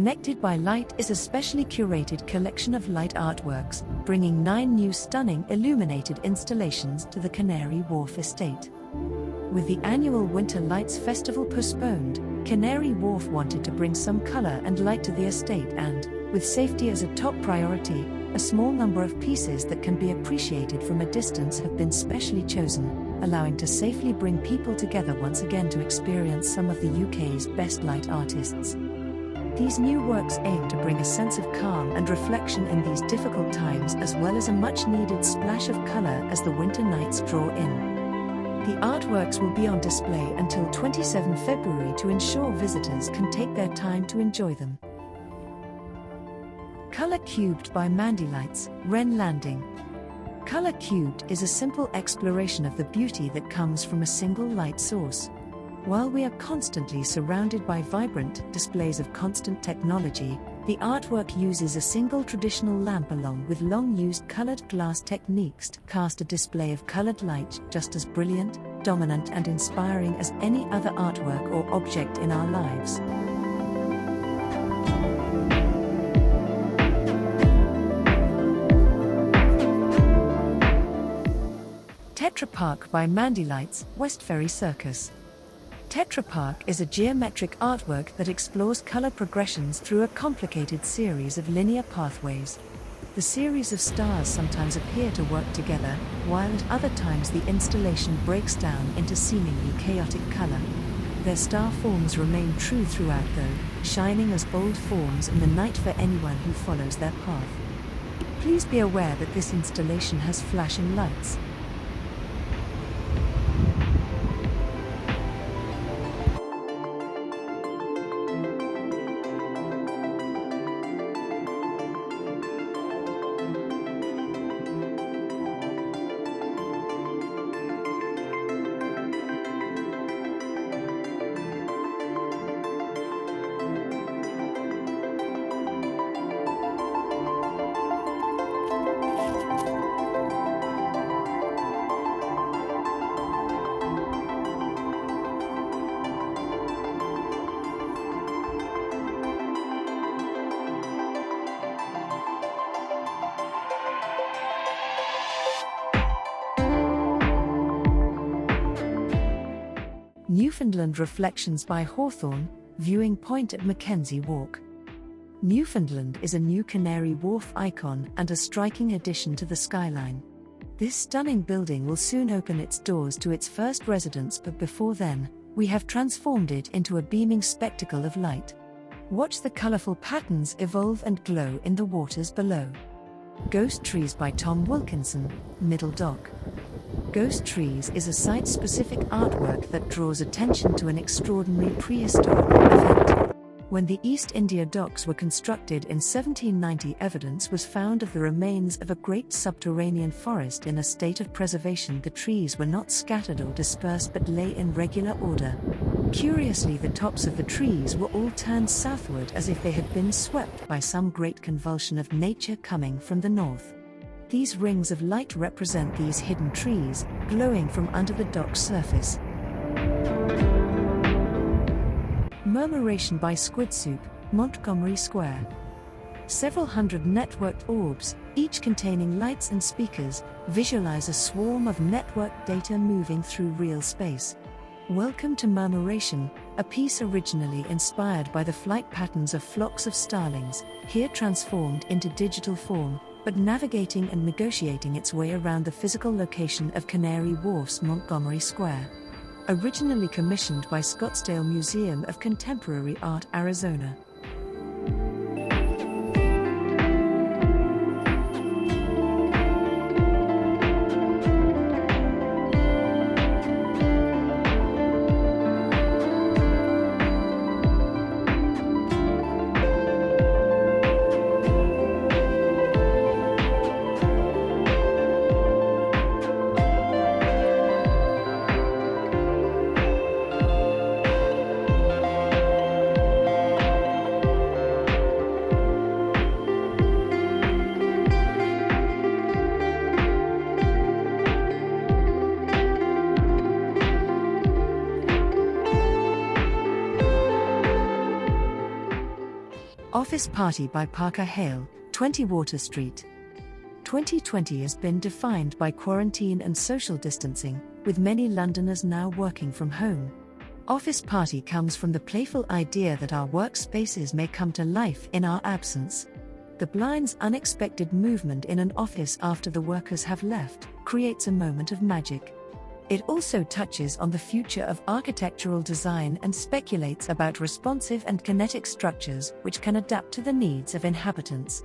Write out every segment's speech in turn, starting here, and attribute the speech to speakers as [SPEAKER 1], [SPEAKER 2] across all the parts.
[SPEAKER 1] Connected by Light is a specially curated collection of light artworks, bringing 9 new stunning illuminated installations to the Canary Wharf estate. With the annual Winter Lights festival postponed, Canary Wharf wanted to bring some color and light to the estate and, with safety as a top priority, a small number of pieces that can be appreciated from a distance have been specially chosen, allowing to safely bring people together once again to experience some of the UK's best light artists. These new works aim to bring a sense of calm and reflection in these difficult times, as well as a much-needed splash of colour as the winter nights draw in. The artworks will be on display until 27 February to ensure visitors can take their time to enjoy them. Color Cubed by Mandylights, Wren Landing. Color Cubed is a simple exploration of the beauty that comes from a single light source. While we are constantly surrounded by vibrant displays of constant technology, the artwork uses a single traditional lamp along with long-used colored glass techniques to cast a display of colored light just as brilliant, dominant and inspiring as any other artwork or object in our lives. Tetra Park by Mandylights, Westferry Circus. Tetra Park is a geometric artwork that explores color progressions through a complicated series of linear pathways. The series of stars sometimes appear to work together, while at other times the installation breaks down into seemingly chaotic color. Their star forms remain true throughout though, shining as bold forms in the night for anyone who follows their path. Please be aware that this installation has flashing lights. Newfoundland Reflections by Hawthorn, viewing point at Mackenzie Walk. Newfoundland is a new Canary Wharf icon and a striking addition to the skyline. This stunning building will soon open its doors to its first residents, but before then, we have transformed it into a beaming spectacle of light. Watch the colourful patterns evolve and glow in the waters below. Ghost Trees by Tom Wilkinson, Middle Dock. Ghost Trees is a site-specific artwork that draws attention to an extraordinary prehistoric event. When the East India Docks were constructed in 1790, evidence was found of the remains of a great subterranean forest in a state of preservation. The trees were not scattered or dispersed but lay in regular order. Curiously, the tops of the trees were all turned southward as if they had been swept by some great convulsion of nature coming from the north. These rings of light represent these hidden trees, glowing from under the dock's surface. Murmuration by Squidsoup, Montgomery Square. Several hundred networked orbs, each containing lights and speakers, visualize a swarm of network data moving through real space. Welcome to Murmuration, a piece originally inspired by the flight patterns of flocks of starlings, here transformed into digital form, but navigating and negotiating its way around the physical location of Canary Wharf's Montgomery Square. Originally commissioned by Scottsdale Museum of Contemporary Art, Arizona. Office Party by Parker Heyl, 20 Water Street. 2020 has been defined by quarantine and social distancing, with many Londoners now working from home. Office Party comes from the playful idea that our workspaces may come to life in our absence. The blind's unexpected movement in an office after the workers have left creates a moment of magic. It also touches on the future of architectural design and speculates about responsive and kinetic structures which can adapt to the needs of inhabitants.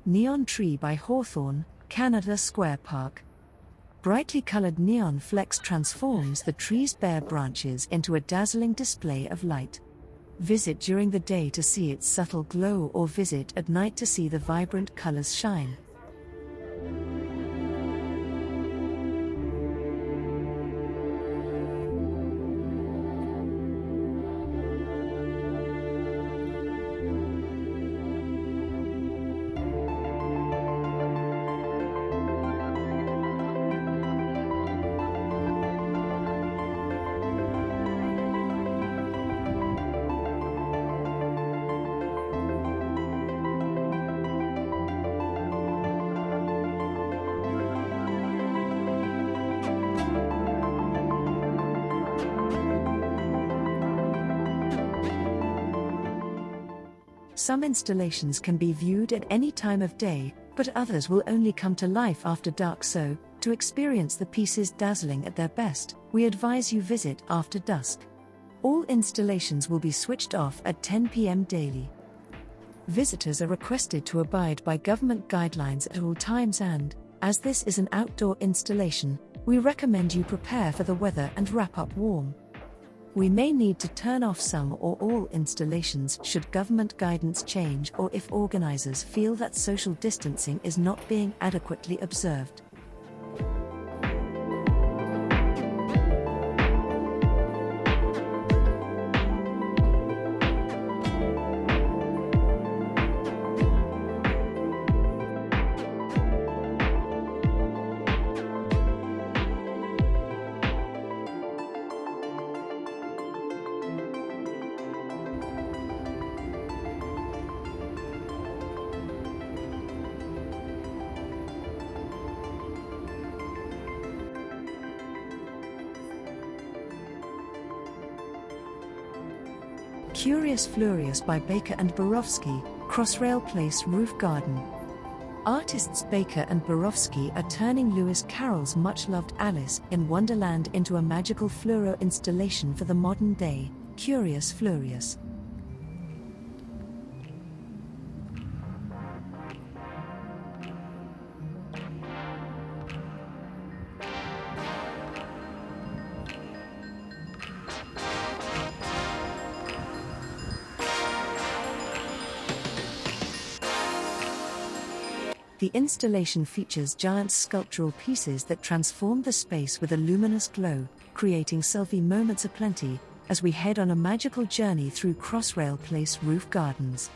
[SPEAKER 1] Neon Tree by Hawthorn, Canada Square Park. Brightly colored neon flex transforms the tree's bare branches into a dazzling display of light. Visit during the day to see its subtle glow, or visit at night to see the vibrant colors shine. Some installations can be viewed at any time of day, but others will only come to life after dark, so, to experience the pieces dazzling at their best, we advise you visit after dusk. All installations will be switched off at 10 p.m. daily. Visitors are requested to abide by government guidelines at all times and, as this is an outdoor installation, we recommend you prepare for the weather and wrap up warm. We may need to turn off some or all installations should government guidance change or if organizers feel that social distancing is not being adequately observed. Curious Fluorious by Baker and Borowski, Crossrail Place Roof Garden. Artists Baker and Borowski are turning Lewis Carroll's much-loved Alice in Wonderland into a magical fluoro installation for the modern day, Curious Fluorious. The installation features giant sculptural pieces that transform the space with a luminous glow, creating selfie moments aplenty, as we head on a magical journey through Crossrail Place Roof Gardens.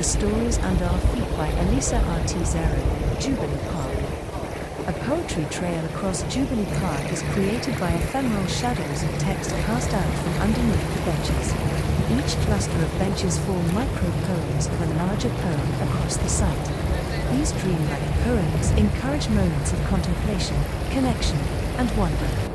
[SPEAKER 1] The Stories Under Our Feet by Elisa Artesero, Jubilee Park. A poetry trail across Jubilee Park is created by ephemeral shadows of text cast out from underneath the benches. Each cluster of benches form micro-poems of a larger poem across the site. These dreamlike poems encourage moments of contemplation, connection, and wonder.